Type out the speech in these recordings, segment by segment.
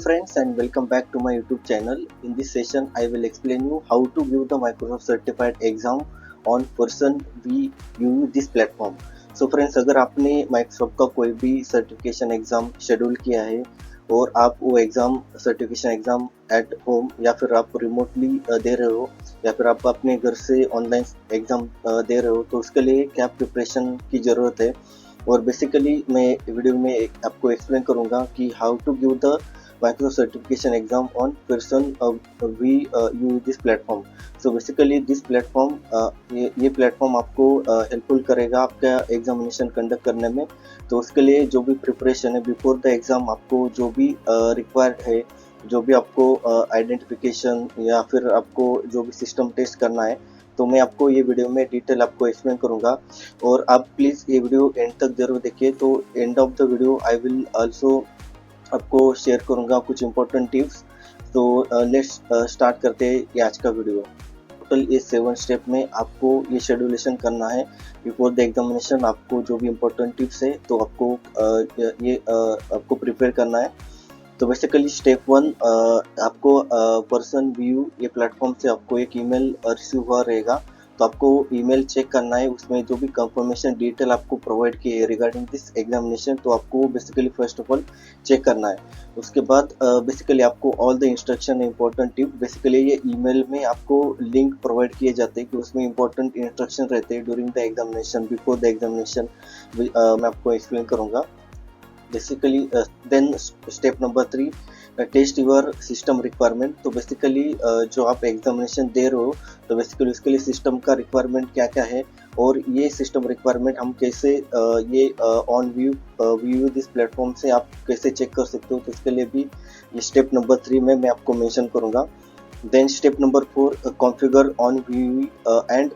friends and welcome back to my YouTube channel. In this session I will explain you how to give the Microsoft certified exam on person we use this platform. So friends, अगर आपने Microsoft का कोई भी certification exam schedule किया है और आप वो exam certification exam at home या फिर आप रिमोटली दे रहे हो या फिर आप अपने घर से ऑनलाइन एग्जाम दे रहे हो, तो उसके लिए क्या प्रिपरेशन की ज़रूरत है। और बेसिकली मैं वीडियो में आपको एक्सप्लेन करूंगा कि how to give the Microsoft certification exam on Pearson we use this platform. So basically this platform ये प्लेटफॉर्म आपको हेल्पफुल करेगा आपका एग्जामिनेशन कंडक्ट करने में। तो उसके लिए जो भी प्रिपरेशन है बिफोर द एग्जाम, आपको जो भी रिक्वायर्ड है, जो भी आपको आइडेंटिफिकेशन या फिर आपको जो भी सिस्टम टेस्ट करना है, तो मैं आपको ये वीडियो में डिटेल आपको एक्सप्लेन करूंगा। और आप प्लीज़ ये वीडियो एंड तक जरूर देखिए। तो end of the video I will also आपको शेयर करूंगा कुछ इंपॉर्टेंट टिप्स। तो लेट्स स्टार्ट करते हैं ये आज का वीडियो। टोटल ये 7 स्टेप में आपको ये शेड्यूलेशन करना है बिफोर द एग्जामिनेशन। आपको जो भी इम्पोर्टेंट टिप्स है तो आपको आपको प्रिपेयर करना है। तो बेसिकली स्टेप 1, आपको पर्सन व्यू ये प्लेटफॉर्म से आपको एक ईमेल रिसीव हुआ रहेगा। तो आपको ईमेल चेक करना है, उसमें जो भी कंफर्मेशन डिटेल आपको प्रोवाइड की है रिगार्डिंग दिस एग्जामिनेशन, तो आपको basically first of all check करना है। उसके बाद बेसिकली आपको all the instruction important tip, basically ये ईमेल में आपको लिंक प्रोवाइड किए जाते हैं कि उसमें इंपॉर्टेंट इंस्ट्रक्शन रहते हैं during the examination, before the examination मैं आपको एक्सप्लेन करूँगा। Basically then step number 3, test your system requirement. तो बेसिकली जो आप एग्जामिनेशन दे रहे हो, तो बेसिकली उसके लिए सिस्टम का रिक्वायरमेंट क्या क्या है और ये सिस्टम रिक्वायरमेंट हम कैसे ये ऑन व्यू दिस प्लेटफॉर्म से आप कैसे चेक कर सकते हो, तो इसके लिए भी ये स्टेप नंबर 3 में मैं आपको मेंशन करूँगा। Then step number 4, configure OnVUE and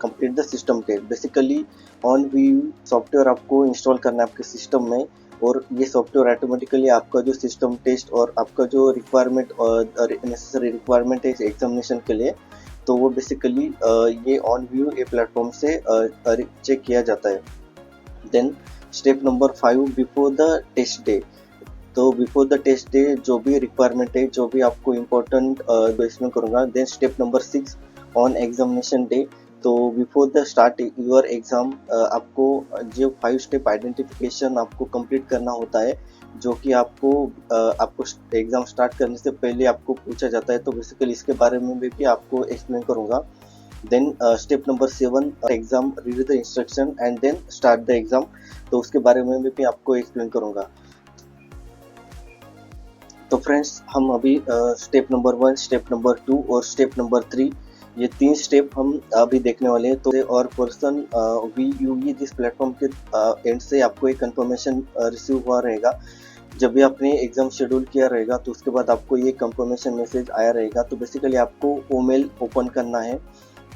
complete the system test. Basically OnVUE software आपको इंस्टॉल करना है आपके सिस्टम में, और ये सॉफ्टवेयर ऑटोमेटिकली आपका जो सिस्टम टेस्ट और आपका जो रिक्वायरमेंट और नेसेसरी रिक्वायरमेंट है इस एग्जामिनेशन के लिए, तो वो बेसिकली ये ऑन व्यू ये प्लेटफॉर्म से चेक किया जाता है। Then step number 5, before the test day. तो बिफोर द टेस्ट डे जो भी रिक्वायरमेंट है, जो भी आपको इम्पोर्टेंट इसमें करूँगा। Then step number 6, on examination day. तो before the start your exam आपको जो 5 स्टेप आइडेंटिफिकेशन आपको कंप्लीट करना होता है, जो कि आपको एग्ज़ाम स्टार्ट करने से पहले आपको पूछा जाता है। तो बेसिकली इसके बारे में भी आपको एक्सप्लेन करूँगा। Then step number 7, exam read the instruction and then start the exam. तो उसके बारे में भी आपको एक्सप्लेन करूँगा। तो फ्रेंड्स, हम अभी स्टेप नंबर 1, स्टेप नंबर 2 और स्टेप नंबर 3 ये 3 स्टेप हम अभी देखने वाले हैं। तो और Pearson we use this platform के एंड से आपको एक कंफर्मेशन रिसीव हुआ रहेगा। जब भी आपने एग्जाम शेड्यूल किया रहेगा, तो उसके बाद आपको ये कंफर्मेशन मैसेज आया रहेगा। तो बेसिकली आपको वो मेल ओपन करना है।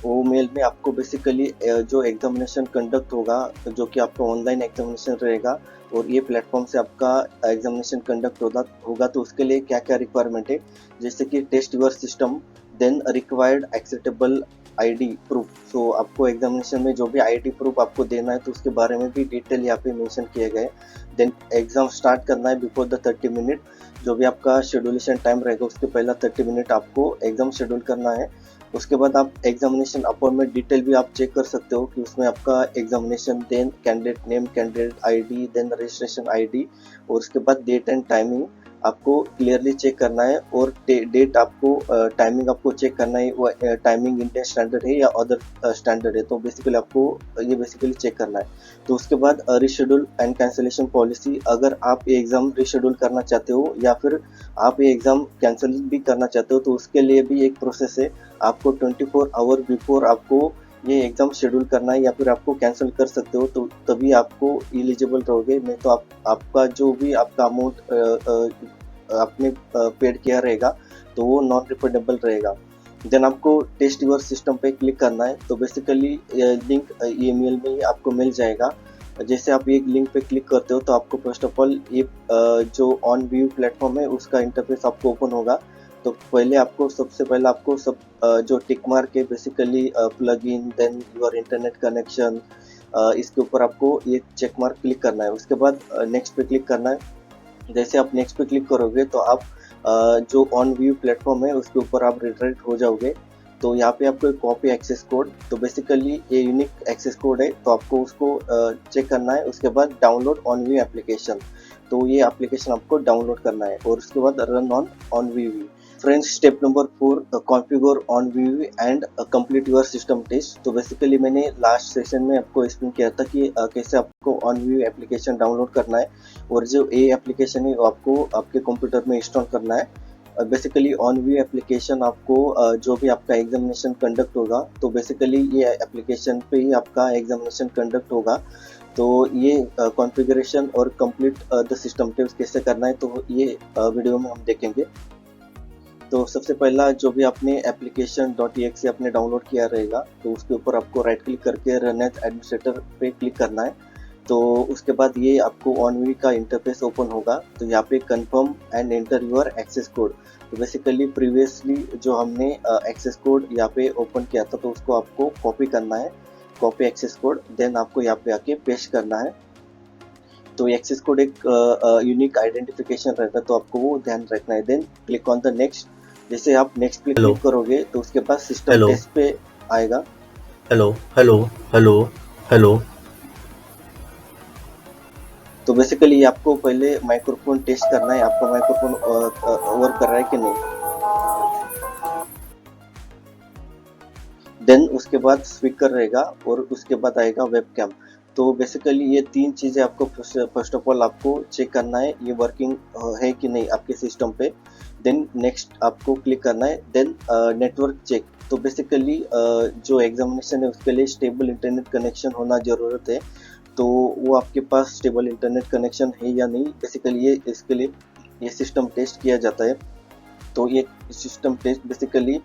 वो मेल में आपको बेसिकली जो एग्जामिनेशन कंडक्ट होगा, जो कि आपका ऑनलाइन एग्जामिनेशन रहेगा और ये प्लेटफॉर्म से आपका एग्जामिनेशन कंडक्ट होगा, तो उसके लिए क्या क्या रिक्वायरमेंट है, जैसे कि test your system, then required acceptable ID proof. So आपको एग्जामिनेशन में जो भी आईडी प्रूफ आपको देना है, तो उसके बारे में भी डिटेल यहाँ पे मेंशन किए गए। देन एग्जाम स्टार्ट करना है बिफोर द 30 मिनट। जो भी आपका शेड्यूलेशन टाइम रहेगा उसके पहला 30 मिनट आपको एग्जाम शेड्यूल करना है। उसके बाद आप एग्जामिनेशन अपॉइंटमेंट डिटेल भी आप चेक कर सकते हो कि उसमें आपका examination, then candidate name, candidate ID, then registration ID, और उसके बाद डेट एंड टाइमिंग आपको क्लियरली चेक करना है। और डेट आपको टाइमिंग आपको चेक करना है, वो टाइमिंग इंडियन स्टैंडर्ड है या अदर स्टैंडर्ड है, तो बेसिकली आपको ये बेसिकली चेक करना है। तो उसके बाद रिशेड्यूल एंड कैंसिलेशन पॉलिसी, अगर आप ये एग्ज़ाम रिशेड्यूल करना चाहते हो या फिर आप ये एग्ज़ाम कैंसिल भी करना चाहते हो, तो उसके लिए भी एक प्रोसेस है। आपको 24 आवर बिफोर आपको ये एग्ज़ाम शेड्यूल करना है या फिर आपको कैंसिल कर सकते हो, तो तभी आपको एलिजिबल रहोगे। नहीं तो आपका जो भी आपका अमाउंट आपने पेड किया रहेगा, तो वो नॉन रिफंडेबल रहेगा। देन आपको टेस्ट यूर सिस्टम पे क्लिक करना है। तो बेसिकली लिंक ईमेल में ही आपको मिल जाएगा। जैसे आप एक लिंक पे क्लिक करते हो, तो आपको फर्स्ट ऑफ ऑल ये जो ऑन व्यू प्लेटफॉर्म है उसका इंटरफेस आपको ओपन होगा। तो पहले आपको सबसे पहले आपको जो टिक मार्क है, basically plug in, then your internet connection, इसके ऊपर आपको ये चेक मार्क क्लिक करना है। उसके बाद नेक्स्ट पे क्लिक करना है। जैसे आप नेक्स्ट पे क्लिक करोगे तो आप जो ऑन व्यू प्लेटफॉर्म है उसके ऊपर आप रिडायरेक्ट हो जाओगे। तो यहाँ पे आपको एक कॉपी एक्सेस कोड, तो बेसिकली ये यूनिक एक्सेस कोड है, तो आपको उसको चेक करना है। उसके बाद डाउनलोड ऑन व्यू एप्लीकेशन, तो ये एप्लीकेशन आपको डाउनलोड करना है और उसके बाद run OnVUE. Friends, step number 4, configure OnVUE and complete your system test. तो बेसिकली मैंने लास्ट सेशन में आपको एक्सप्लेन किया था कि कैसे आपको ऑन व्यू एप्लीकेशन डाउनलोड करना है और जो ये एप्लीकेशन है वो आपको आपके कंप्यूटर में इंस्टॉल करना है। बेसिकली ऑन व्यू एप्लीकेशन आपको जो भी आपका एग्जामिनेशन कंडक्ट होगा, तो बेसिकली ये एप्लीकेशन पे ही आपका एग्जामिनेशन कंडक्ट होगा। तो ये कॉन्फ़िगरेशन और कंप्लीट द सिस्टम टेस्ट कैसे करना है, तो ये वीडियो में हम देखेंगे। तो सबसे पहला जो भी आपने एप्लीकेशन .exe आपने डाउनलोड किया रहेगा, तो उसके ऊपर आपको राइट क्लिक करके रन एज एडमिनिस्ट्रेटर पे क्लिक करना है। तो उसके बाद ये आपको ऑन व्यू का इंटरफेस ओपन होगा। तो यहाँ पे confirm and enter your access code. तो बेसिकली प्रीवियसली जो हमने एक्सेस कोड यहाँ पे ओपन किया था, तो उसको आपको कॉपी करना है, कॉपी एक्सेस कोड, देन आपको यहाँ पे आके पेस्ट करना है। तो एक्सेस कोड एक यूनिक आइडेंटिफिकेशन रहता है, तो आपको वो ध्यान रखना है। Then click on the next. जैसे आप नेक्स्ट पे हेलो क्लिक करोगे तो उसके बाद सिस्टम हेलो टेस्ट पे आएगा। Hello hello hello hello. तो बेसिकली आपको पहले माइक्रोफोन टेस्ट करना है, आपका माइक्रोफोन वर्क कर रहा है कि नहीं। देन उसके बाद स्पीकर रहेगा और उसके बाद आएगा वेबकैम। तो बेसिकली ये तीन चीज़ें आपको फर्स्ट ऑफ ऑल आपको चेक करना है, ये वर्किंग है कि नहीं आपके सिस्टम पे। देन नेक्स्ट आपको क्लिक करना है। Then network check. तो बेसिकली जो एग्जामिनेशन है उसके लिए स्टेबल इंटरनेट कनेक्शन होना ज़रूरत है। तो वो आपके पास स्टेबल इंटरनेट कनेक्शन है या नहीं, बेसिकली ये इसके लिए ये सिस्टम टेस्ट किया जाता है। तो ये system test basically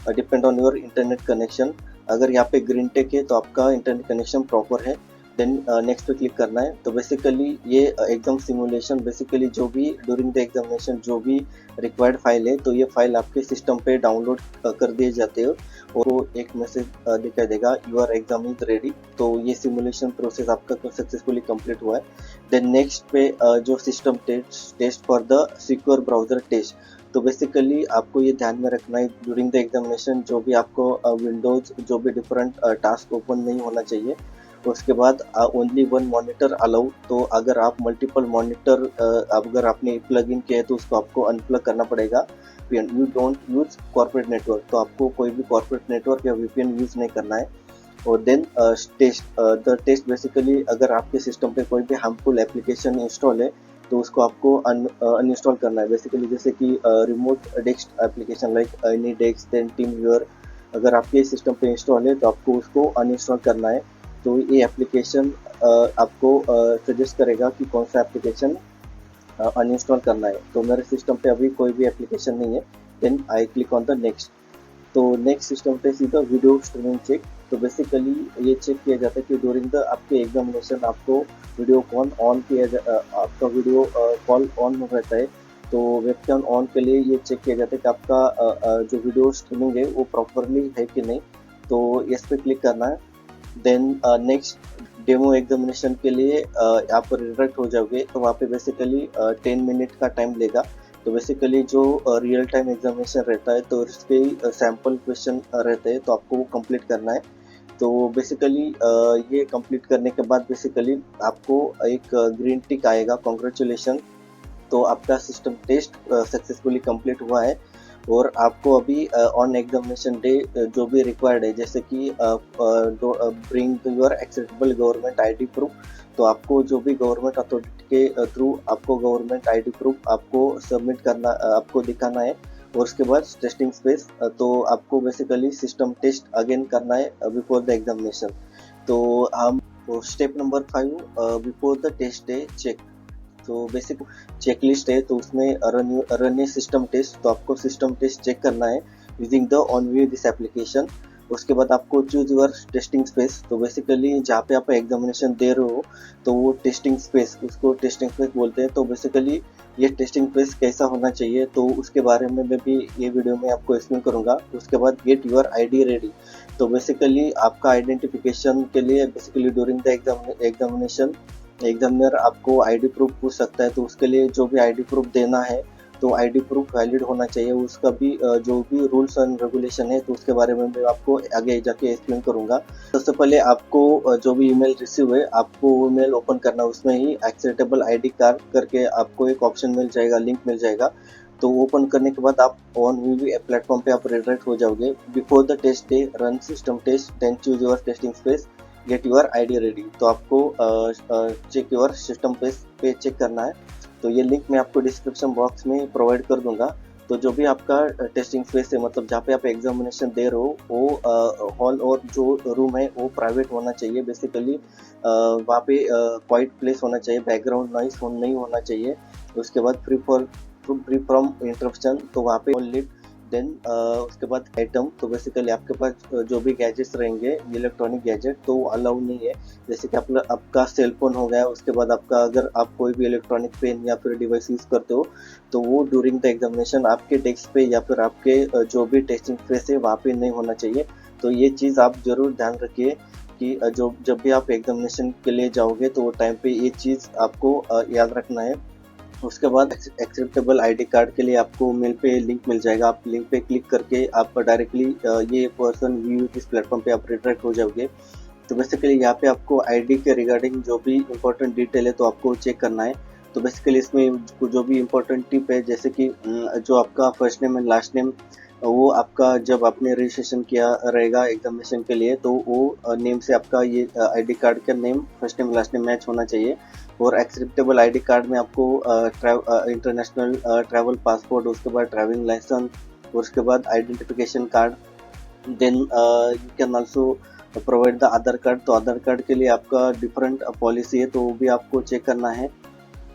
depend on your internet connection. अगर यहाँ पे ग्रीन टिक है तो आपका इंटरनेट कनेक्शन प्रॉपर है। देन नेक्स्ट पे क्लिक करना है। तो बेसिकली ये एग्जाम सिमुलेशन, बेसिकली जो भी ड्यूरिंग द एग्जामिनेशन जो भी रिक्वायर्ड फाइल है, तो ये फाइल आपके सिस्टम पे डाउनलोड कर दिए जाते हो और वो एक मैसेज दिखाई देगा, योर एग्जाम इज रेडी। तो ये सिमुलेशन प्रोसेस आपका सक्सेसफुली कंप्लीट हुआ है। देन नेक्स्ट पे जो system test for the secure browser test. तो बेसिकली आपको ये ध्यान में रखना है ड्यूरिंग द एग्जामिनेशन जो भी आपको विंडोज जो भी डिफरेंट टास्क ओपन नहीं होना चाहिए। उसके बाद ओनली वन मॉनिटर अलाउ। तो अगर आप मल्टीपल मॉनिटर अगर आपने प्लग इन किया है तो उसको आपको अनप्लग करना पड़ेगा। You don't use corporate network, तो आपको कोई भी कॉर्पोरेट नेटवर्क या वीपीएन यूज नहीं करना है। और देन द टेस्ट बेसिकली अगर आपके सिस्टम पे कोई भी हार्मफुल एप्लीकेशन इंस्टॉल है तो उसको आपको अनइंस्टॉल करना है। बेसिकली जैसे कि remote desk application like AnyDesk, then TeamViewer, अगर आपके सिस्टम पे इंस्टॉल है तो आपको उसको अनइंस्टॉल करना है। तो ये एप्लीकेशन आपको सजेस्ट करेगा कि कौन सा एप्लीकेशन अनइंस्टॉल करना है। तो मेरे सिस्टम पे अभी कोई भी एप्लीकेशन नहीं है। Then I click on the next. तो next system test is the video streaming check. तो बेसिकली ये चेक किया जाता है कि ड्यूरिंग द आपके एग्जामिनेशन आपको वीडियो कॉल ऑन आपका वीडियो कॉल ऑन रहता है। तो वेबकैम ऑन के लिए ये चेक किया जाता है कि आपका जो वीडियो स्ट्रीमिंग है वो प्रॉपरली है कि नहीं। तो इस पे क्लिक करना है। देन नेक्स्ट डेमो एग्जामिनेशन के लिए आप रिडायरेक्ट हो जाओगे। तो वहाँ पे बेसिकली 10 मिनट का टाइम लेगा। तो बेसिकली जो रियल टाइम एग्जामिनेशन रहता है तो इसके सैम्पल क्वेश्चन रहते हैं, तो आपको वो कंप्लीट करना है। तो बेसिकली ये कंप्लीट करने के बाद बेसिकली आपको एक ग्रीन टिक आएगा, कॉन्ग्रेचुलेशन। तो आपका सिस्टम टेस्ट सक्सेसफुली कंप्लीट हुआ है और आपको अभी ऑन एग्जामिनेशन डे जो भी रिक्वायर्ड है, जैसे कि bring your accessible government ID proof. तो आपको जो भी गवर्नमेंट अथॉरिटी के थ्रू आपको गवर्नमेंट आईडी प्रूफ आपको सबमिट करना, आपको दिखाना है। और उसके बाद टेस्टिंग स्पेस, तो आपको बेसिकली सिस्टम टेस्ट अगेन करना है बिफोर द एग्जामिनेशन। तो हम step number 5, before the test day check. तो बेसिक चेकलिस्ट है, तो उसमें रन सिस्टम टेस्ट। तो आपको सिस्टम टेस्ट चेक करना है using the on view this application. उसके बाद आपको चूज योर टेस्टिंग स्पेस। तो बेसिकली जहाँ पे आप एग्जामिनेशन दे रहे हो तो वो टेस्टिंग स्पेस, उसको टेस्टिंग स्पेस बोलते हैं। तो बेसिकली ये टेस्टिंग स्पेस कैसा होना चाहिए तो उसके बारे में मैं भी ये वीडियो में आपको एक्सप्लेन करूंगा। उसके बाद गेट योर आईडी रेडी। तो बेसिकली आपका आइडेंटिफिकेशन के लिए basically during the examination examiner आपको आईडी प्रूफ पूछ सकता है, तो उसके लिए जो भी आईडी प्रूफ देना है तो आईडी प्रूफ वैलिड होना चाहिए। उसका भी जो भी रूल्स एंड रेगुलेशन है तो उसके बारे में मैं आपको आगे जाके एक्सप्लेन करूंगा। सबसे पहले आपको जो भी ईमेल रिसीव है आपको ईमेल ओपन करना, उसमें ही एक्सेप्टेबल आईडी कार्ड करके आपको एक ऑप्शन मिल जाएगा, लिंक मिल जाएगा। तो ओपन करने के बाद आप ऑन वीवी प्लेटफॉर्म पे आप रिडायरेक्ट हो जाओगे। Before the test day run system test then choose your testing space get your ID ready. तो आपको चेक योर सिस्टम पे चेक करना है। तो ये लिंक मैं आपको डिस्क्रिप्शन बॉक्स में प्रोवाइड कर दूंगा। तो जो भी आपका टेस्टिंग स्पेस है, मतलब जहाँ पे आप एग्जामिनेशन दे रहे हो, वो हॉल और जो रूम है वो प्राइवेट होना चाहिए। बेसिकली वहाँ पे क्वाइट प्लेस होना चाहिए, बैकग्राउंड नॉइस नहीं होना चाहिए। उसके बाद फ्री फ्रॉम इंटरप्शन, तो वहाँ पे लिट। देन उसके बाद आइटम, तो बेसिकली आपके पास जो भी गैजेट्स रहेंगे इलेक्ट्रॉनिक गैजेट तो अलाउ नहीं है। जैसे कि आपका सेल फोन हो गया, उसके बाद आपका अगर आप कोई भी इलेक्ट्रॉनिक पेन या फिर डिवाइस यूज करते हो तो वो ड्यूरिंग द एग्जामिनेशन आपके डेस्क पे या फिर आपके जो भी टेस्टिंग स्पेस है वहाँ पे नहीं होना चाहिए। तो ये चीज़ आप जरूर ध्यान रखिए कि जब भी आप एग्जामिनेशन के लिए जाओगे तो वो टाइम पे ये चीज़ आपको याद रखना है। उसके बाद एक्सेप्टेबल आईडी कार्ड के लिए आपको मेल पे लिंक मिल जाएगा। आप लिंक पे क्लिक करके आप डायरेक्टली ये पर्सन व्यू इस प्लेटफॉर्म पे आप रिडायरेक्ट हो जाओगे। तो बेसिकली यहाँ पे आपको आईडी के रिगार्डिंग जो भी इंपॉर्टेंट डिटेल है तो आपको चेक करना है। तो बेसिकली इसमें जो भी इंपॉर्टेंट टिप है, जैसे कि जो आपका first name and last name, वो आपका जब आपने रजिस्ट्रेशन किया रहेगा एग्जामिनेशन के लिए तो वो नेम से आपका ये आईडी कार्ड का name first name last name match होना चाहिए। और एक्सेप्टेबल आईडी कार्ड में आपको इंटरनेशनल ट्रैवल पासपोर्ट, उसके बाद ड्राइविंग लाइसेंस और उसके बाद identification card. Then you can also provide the Aadhaar card. तो आधार कार्ड के लिए आपका डिफरेंट पॉलिसी है तो वो भी आपको चेक करना है।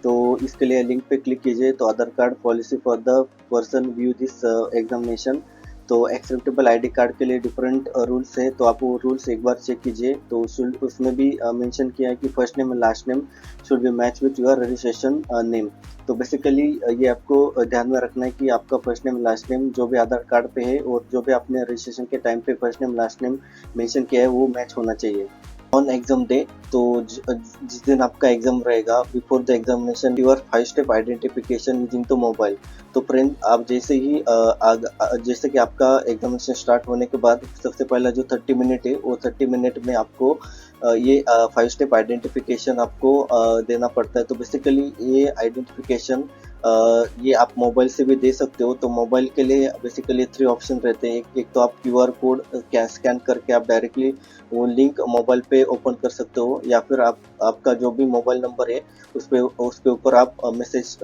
तो इसके लिए लिंक पे क्लिक कीजिए। तो Aadhaar card policy for the person view this examination. तो एक्सेप्टेबल आईडी कार्ड के लिए डिफरेंट रूल्स है, तो आप वो रूल्स एक बार चेक कीजिए। तो उसमें भी मेंशन किया है कि first name and last name should be match with your registration name. तो बेसिकली ये आपको ध्यान में रखना है कि आपका फर्स्ट नेम लास्ट नेम जो भी आधार कार्ड पे है और जो भी आपने रजिस्ट्रेशन के टाइम पे first name last name mention किया है वो मैच होना चाहिए। ऑन एग्जाम डे, तो जिस दिन आपका एग्जाम रहेगा, before the examination your 5 step identification using the mobile. तो फ्रेंड, आप जैसे ही जैसे कि आपका एग्जामिनेशन स्टार्ट होने के बाद सबसे पहला जो 30 मिनट है वो 30 मिनट में आपको ये 5 स्टेप आइडेंटिफिकेशन आपको देना पड़ता है। तो बेसिकली ये आइडेंटिफिकेशन ये आप मोबाइल से भी दे सकते हो। तो मोबाइल के लिए बेसिकली 3 ऑप्शन रहते हैं। एक तो आप क्यूआर कोड स्कैन करके आप डायरेक्टली वो लिंक मोबाइल पे ओपन कर सकते हो, या फिर आपका जो भी मोबाइल नंबर है उसके ऊपर आप मैसेज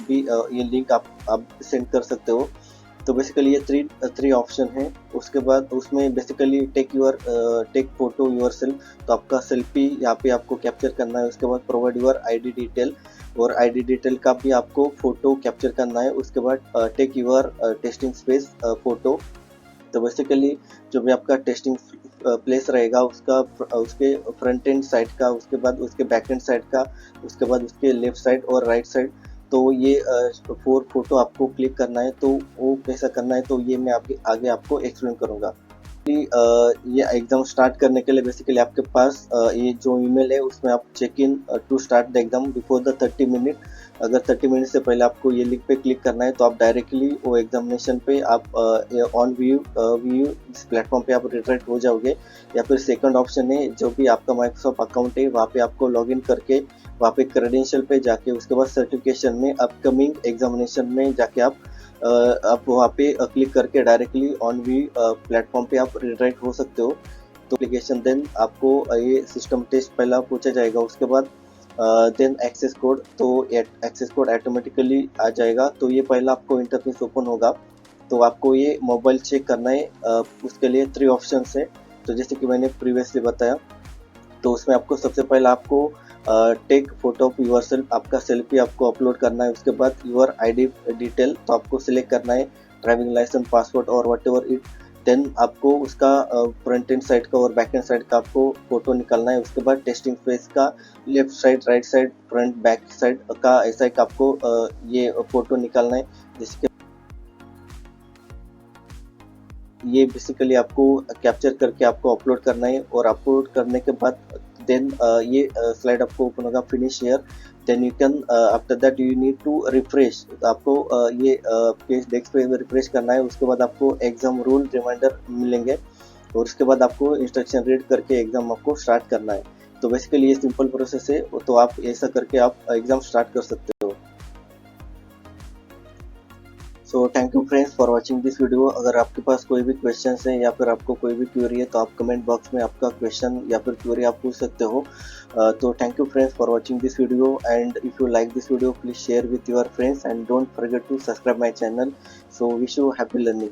भी ये लिंक आप सेंड कर सकते हो। तो बेसिकली ये थ्री ऑप्शन है। उसके बाद उसमें basically take photo yourself, तो आपका सेल्फी यहाँ पे आपको कैप्चर करना है। उसके बाद प्रोवाइड योर आईडी डिटेल, और आईडी डिटेल का भी आपको फोटो कैप्चर करना है। उसके बाद take your testing space photo. तो बेसिकली जो भी आपका टेस्टिंग प्लेस रहेगा उसके फ्रंट एंड साइड का, उसके बाद उसके बैक एंड साइड का, उसके बाद उसके लेफ्ट साइड और राइट साइड। तो ये 4 फोटो आपको क्लिक करना है। तो वो कैसा करना है तो ये मैं आगे आपको एक्सप्लेन करूंगा। ये एग्जाम स्टार्ट करने के लिए बेसिकली आपके पास ये जो ईमेल है उसमें आप check in to start the exam before the 30 minute. अगर 30 मिनट से पहले आपको ये लिंक पे क्लिक करना है तो आप डायरेक्टली वो एग्जामिनेशन पे आप ऑन व्यू इस प्लेटफॉर्म पे आप रिडायरेक्ट हो जाओगे। या फिर सेकंड ऑप्शन है, जो भी आपका माइक्रोसॉफ्ट अकाउंट है वहाँ पे आपको लॉग इन करके वहाँ पे क्रेडेंशियल पे जाके उसके बाद सर्टिफिकेशन में अपकमिंग एग्जामिनेशन में जाके आप वहाँ पे क्लिक करके डायरेक्टली ऑन व्यू प्लेटफॉर्म पे आप रिडायरेक्ट हो सकते हो। तो एप्लीकेशन देन आपको ये सिस्टम टेस्ट पहला पूछा जाएगा। उसके बाद देन एक्सेस कोड, तो एक्सेस कोड ऑटोमेटिकली आ जाएगा। तो ये पहला आपको इंटरफेस ओपन होगा। तो आपको ये मोबाइल चेक करना है। उसके लिए 3 ऑप्शंस है। तो जैसे कि मैंने प्रीवियसली बताया, तो उसमें आपको सबसे पहला आपको take photo of yourself, आपका सेल्फी आपको अपलोड करना है। उसके बाद यूर आईडी डिटेल, तो आपको सिलेक्ट करना है ड्राइविंग लाइसेंस, पासपोर्ट और वट एवर इट। देन आपको उसका फ्रंट एंड साइड का और बैक एंड साइड का आपको फोटो निकालना है। उसके बाद टेस्टिंग फेस का left side, right side, front, back side का ऐसा एक आपको ये फोटो निकालना है। जिसके ये बेसिकली आपको कैप्चर करके आपको अपलोड करना है, और अपलोड करने के बाद देन ये स्लाइड आपको ओपन होगा, finish here, then you can after that you need to refresh. आपको ये पेज डेस्क पे रिफ्रेश करना है, उसके बाद आपको एग्जाम रूल रिमाइंडर मिलेंगे, और उसके बाद आपको इंस्ट्रक्शन रीड करके एग्जाम आपको स्टार्ट करना है। तो बेसिकली ये सिंपल प्रोसेस है, तो आप ऐसा करके आप एग्जाम स्टार्ट कर सकते हो। So thank you friends for watching this video. अगर आपके पास कोई भी क्वेश्चन है या फिर आपको कोई भी क्वेरी है, तो आप कमेंट बॉक्स में आपका क्वेश्चन या फिर क्वेरी आप पूछ सकते हो। तो thank you friends for watching this video, and if you like this video please share with your friends and don't forget to subscribe my channel. So wish you happy learning.